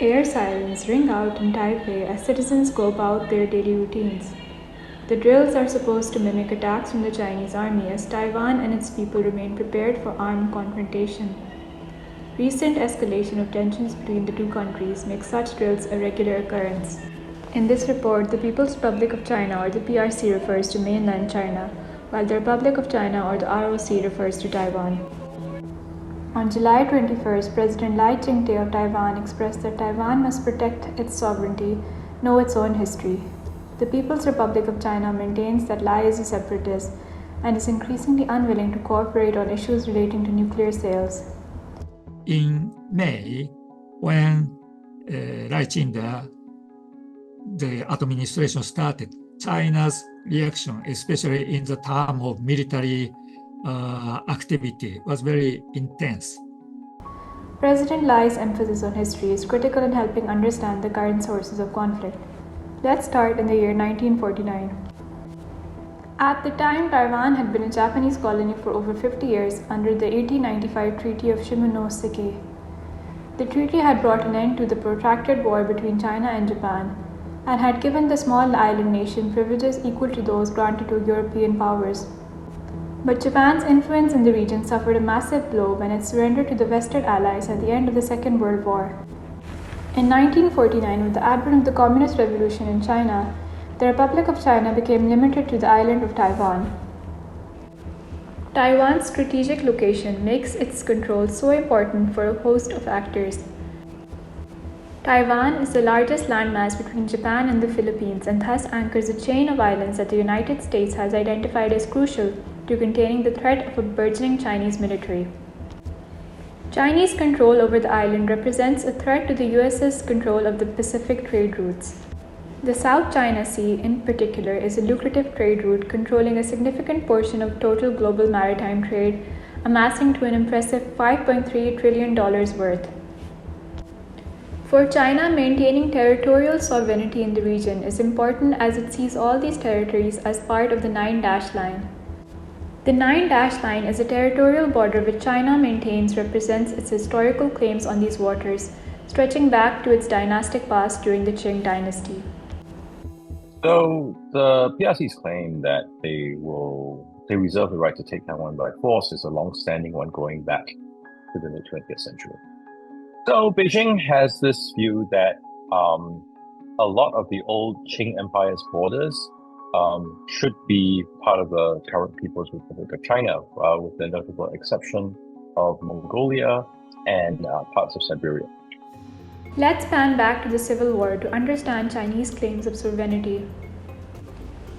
Air sirens ring out in Taipei as citizens go about their daily routines. The drills are supposed to mimic attacks from the Chinese army as Taiwan and its people remain prepared for armed confrontation. Recent escalation of tensions between the two countries makes such drills a regular occurrence. In this report, the People's Republic of China or the PRC refers to mainland China, while the Republic of China or the ROC refers to Taiwan. On July 21st, President Ching-te of Taiwan expressed that Taiwan must protect its sovereignty, know its own history. The People's Republic of China maintains that Lai is a separatist and is increasingly unwilling to cooperate on issues relating to nuclear sales. In May, when Lai Ching-te, the administration started, China's reaction, especially in the term of military activity, was very intense. President Lai's emphasis on history is critical in helping understand the current sources of conflict. Let's start in the year 1949. At the time, Taiwan had been a Japanese colony for over 50 years under the 1895 Treaty of Shimonoseki. The treaty had brought an end to the protracted war between China and Japan, and had given the small island nation privileges equal to those granted to European powers. But Japan's influence in the region suffered a massive blow when it surrendered to the Western Allies at the end of the Second World War. In 1949, with the advent of the Communist Revolution in China, the Republic of China became limited to the island of Taiwan. Taiwan's strategic location makes its control so important for a host of actors. Taiwan is the largest landmass between Japan and the Philippines and thus anchors a chain of islands that the United States has identified as crucial to containing the threat of a burgeoning Chinese military. Chinese control over the island represents a threat to the US's control of the Pacific trade routes. The South China Sea, in particular, is a lucrative trade route controlling a significant portion of total global maritime trade, amassing to an impressive $5.3 trillion worth. For China, maintaining territorial sovereignty in the region is important as it sees all these territories as part of the Nine-Dash Line. The Nine-Dash Line is a territorial border which China maintains represents its historical claims on these waters, stretching back to its dynastic past during the Qing dynasty. So the PRC's claim that they reserve the right to take Taiwan by force is a long-standing one going back to the mid-20th century. So Beijing has this view that a lot of the old Qing Empire's borders should be part of the current People's Republic of China, with the notable exception of Mongolia and parts of Siberia. Let's pan back to the Civil War to understand Chinese claims of sovereignty.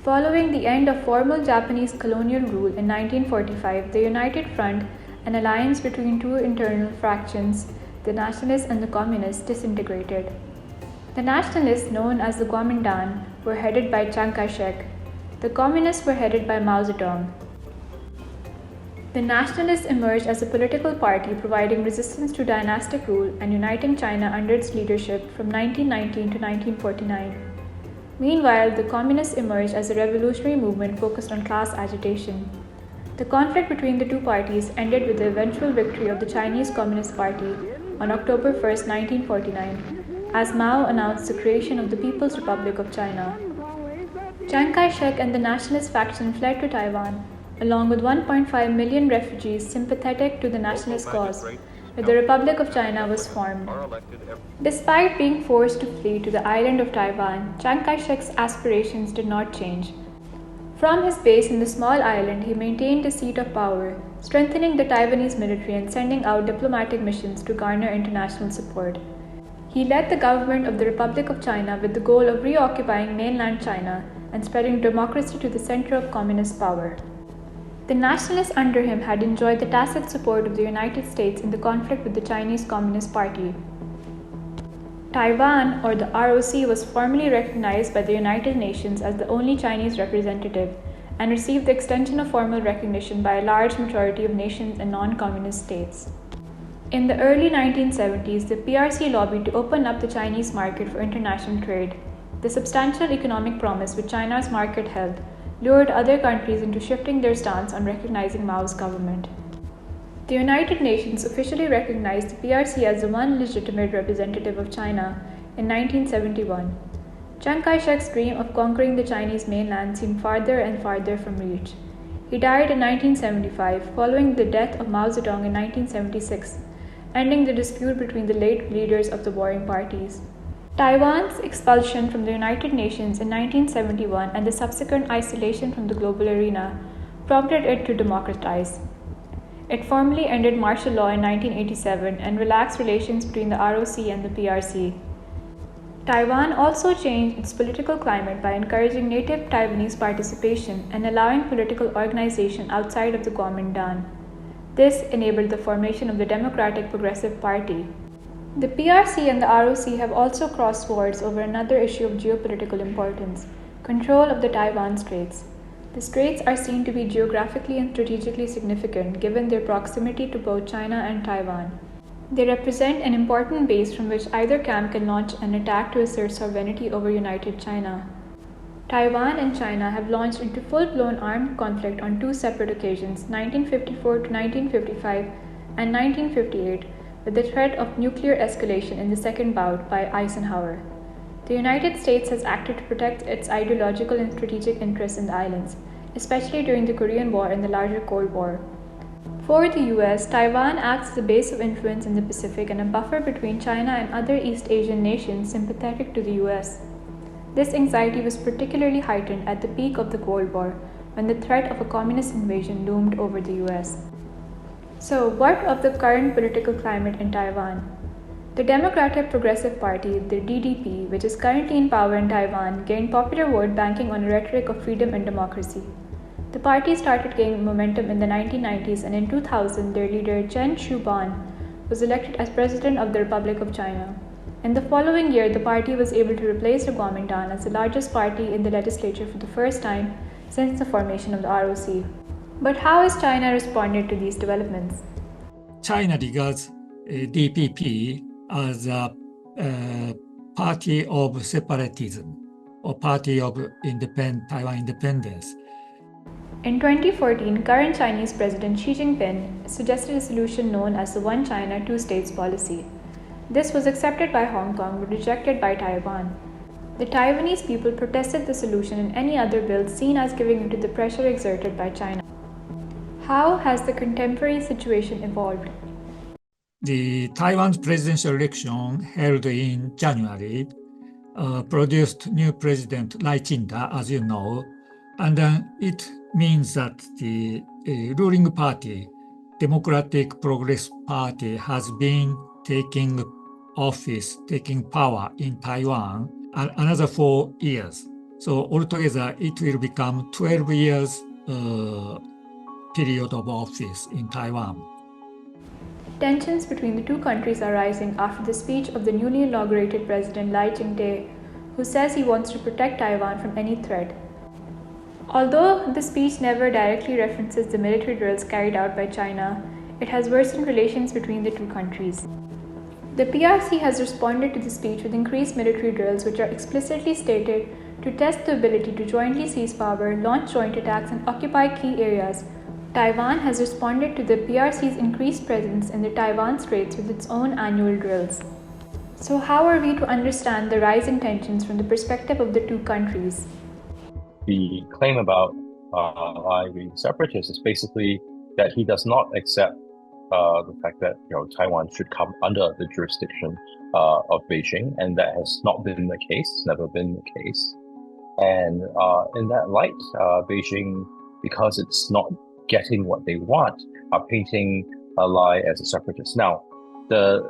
Following the end of formal Japanese colonial rule in 1945, the United Front, an alliance between two internal fractions, the Nationalists and the Communists, disintegrated. The Nationalists, known as the Kuomintang, were headed by Chiang Kai-shek. The Communists were headed by Mao Zedong. The Nationalists emerged as a political party providing resistance to dynastic rule and uniting China under its leadership from 1919 to 1949. Meanwhile, the Communists emerged as a revolutionary movement focused on class agitation. The conflict between the two parties ended with the eventual victory of the Chinese Communist Party on October 1, 1949, as Mao announced the creation of the People's Republic of China. Chiang Kai-shek and the nationalist faction fled to Taiwan, along with 1.5 million refugees sympathetic to the nationalist cause, where the Republic of China was formed. Despite being forced to flee to the island of Taiwan, Chiang Kai-shek's aspirations did not change. From his base in the small island, he maintained a seat of power, strengthening the Taiwanese military and sending out diplomatic missions to garner international support. He led the government of the Republic of China with the goal of reoccupying mainland China and spreading democracy to the center of communist power. The nationalists under him had enjoyed the tacit support of the United States in the conflict with the Chinese Communist Party. Taiwan, or the ROC, was formally recognized by the United Nations as the only Chinese representative and received the extension of formal recognition by a large majority of nations and non-communist states. In the early 1970s, the PRC lobbied to open up the Chinese market for international trade. The substantial economic promise which China's market held lured other countries into shifting their stance on recognizing Mao's government. The United Nations officially recognized the PRC as the one legitimate representative of China in 1971. Chiang Kai-shek's dream of conquering the Chinese mainland seemed farther and farther from reach. He died in 1975, following the death of Mao Zedong in 1976, ending the dispute between the late leaders of the warring parties. Taiwan's expulsion from the United Nations in 1971 and the subsequent isolation from the global arena prompted it to democratize. It formally ended martial law in 1987 and relaxed relations between the ROC and the PRC. Taiwan also changed its political climate by encouraging native Taiwanese participation and allowing political organization outside of the Kuomintang. This enabled the formation of the Democratic Progressive Party. The PRC and the ROC have also crossed swords over another issue of geopolitical importance: control of the Taiwan Straits. The straits are seen to be geographically and strategically significant given their proximity to both China and Taiwan. They represent an important base from which either camp can launch an attack to assert sovereignty over United China. Taiwan and China have launched into full-blown armed conflict on two separate occasions, 1954 to 1955 and 1958, with the threat of nuclear escalation in the second bout by Eisenhower. The United States has acted to protect its ideological and strategic interests in the islands, especially during the Korean War and the larger Cold War. For the US, Taiwan acts as a base of influence in the Pacific and a buffer between China and other East Asian nations sympathetic to the US. This anxiety was particularly heightened at the peak of the Cold War, when the threat of a communist invasion loomed over the US. So, what of the current political climate in Taiwan? The Democratic Progressive Party, the DDP, which is currently in power in Taiwan, gained popular vote banking on a rhetoric of freedom and democracy. The party started gaining momentum in the 1990s, and in 2000, their leader Chen Shu-bian was elected as president of the Republic of China. In the following year, the party was able to replace the Kuomintang as the largest party in the legislature for the first time since the formation of the ROC. But how has China responded to these developments? China regards DPP as a party of separatism or party of Taiwan independence. In 2014, current Chinese President Xi Jinping suggested a solution known as the One China, Two States policy. This was accepted by Hong Kong but rejected by Taiwan. The Taiwanese people protested the solution and any other bill seen as giving in to the pressure exerted by China. How has the contemporary situation evolved? The Taiwan's presidential election held in January produced new president Lai Ching-te, as you know, and then it means that the ruling party, Democratic Progress Party, has been taking power in Taiwan another 4 years. So altogether, it will become 12 years period of office in Taiwan. Tensions between the two countries are rising after the speech of the newly inaugurated President Lai Ching-te, who says he wants to protect Taiwan from any threat. Although the speech never directly references the military drills carried out by China, it has worsened relations between the two countries. The PRC has responded to the speech with increased military drills which are explicitly stated to test the ability to jointly seize power, launch joint attacks, and occupy key areas. Taiwan has responded to the PRC's increased presence in the Taiwan Straits with its own annual drills. So how are we to understand the rise in tensions from the perspective of the two countries? The claim about Lai being separatist is basically that he does not accept the fact that Taiwan should come under the jurisdiction of Beijing, and that has not been the case. It's never been the case. And in that light, Beijing, because it's not getting what they want, are painting Lai as a separatist. Now, the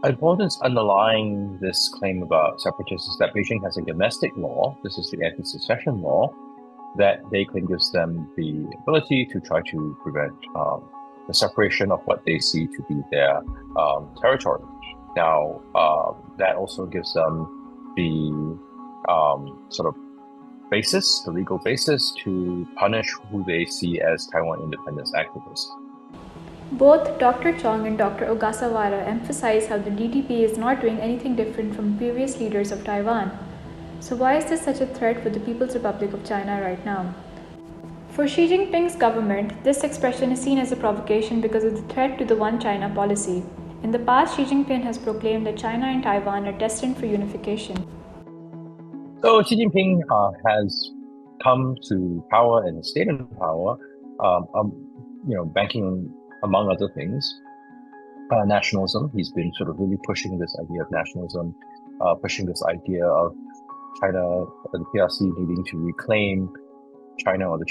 importance underlying this claim about separatists is that Beijing has a domestic law, this is the anti-secession law, that they claim gives them the ability to try to prevent the separation of what they see to be their territory. Now, that also gives them the sort of basis, the legal basis to punish who they see as Taiwan independence activists. Both Dr. Chong and Dr. Ogaswara emphasize how the DDP is not doing anything different from previous leaders of Taiwan. So why is this such a threat for the People's Republic of China right now? For Xi Jinping's government, this expression is seen as a provocation because of the threat to the One China policy. In the past, Xi Jinping has proclaimed that China and Taiwan are destined for unification. So Xi Jinping has come to power and stayed in power, banking, among other things, nationalism. He's been sort of really pushing this idea of nationalism, pushing this idea of China, the PRC needing to reclaim China or the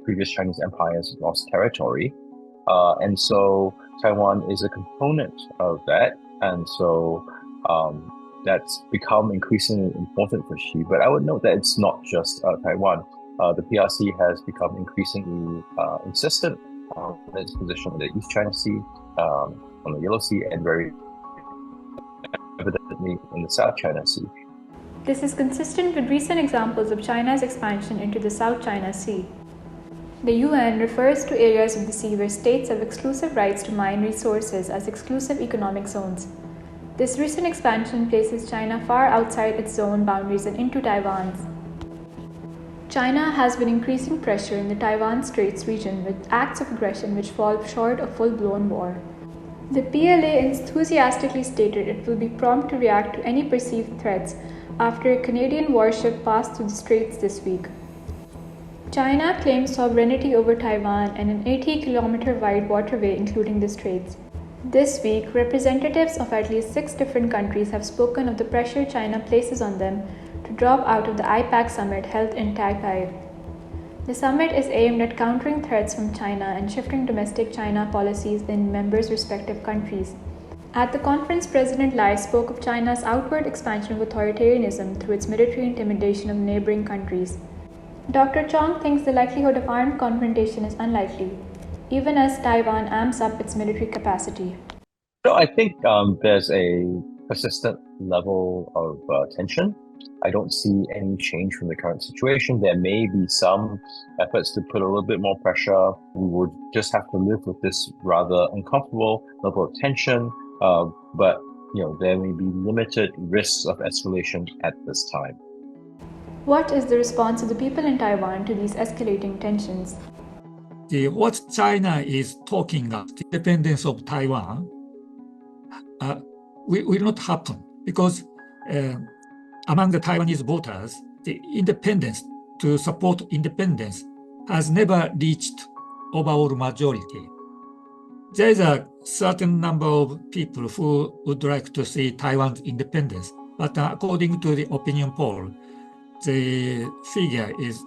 previous Chinese empire's lost territory. And so Taiwan is a component of that. And so that's become increasingly important for Xi. But I would note that it's not just Taiwan. The PRC has become increasingly insistent on its position in the East China Sea, on the Yellow Sea, and very evidently in the South China Sea. This is consistent with recent examples of China's expansion into the South China Sea. The UN refers to areas of the sea where states have exclusive rights to mine resources as exclusive economic zones. This recent expansion places China far outside its zone boundaries and into Taiwan's. China has been increasing pressure in the Taiwan Straits region with acts of aggression which fall short of full-blown war. The PLA enthusiastically stated it will be prompt to react to any perceived threats after a Canadian warship passed through the straits this week. China claims sovereignty over Taiwan and an 80-kilometer-wide waterway including the straits. This week, representatives of at least 6 different countries have spoken of the pressure China places on them to drop out of the IPAC summit held in Taipei. The summit is aimed at countering threats from China and shifting domestic China policies in members' respective countries. At the conference, President Lai spoke of China's outward expansion of authoritarianism through its military intimidation of neighboring countries. Dr. Chong thinks the likelihood of armed confrontation is unlikely, even as Taiwan amps up its military capacity. So I think there's a persistent level of tension. I don't see any change from the current situation. There may be some efforts to put a little bit more pressure. We would just have to live with this rather uncomfortable level of tension. But there may be limited risks of escalation at this time. What is the response of the people in Taiwan to these escalating tensions? What China is talking about, the independence of Taiwan, will not happen because among the Taiwanese voters, the independence, to support independence, has never reached overall majority. There is a certain number of people who would like to see Taiwan's independence, but according to the opinion poll, the figure is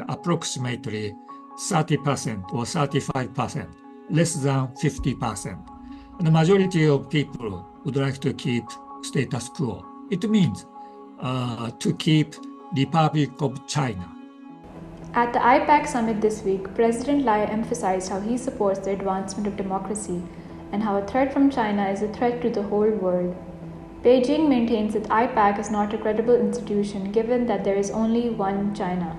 approximately 30% or 35%, less than 50%. And the majority of people would like to keep status quo. It means to keep Republic of China. At the IPAC summit this week, President Lai emphasized how he supports the advancement of democracy and how a threat from China is a threat to the whole world. Beijing maintains that IPAC is not a credible institution given that there is only one China.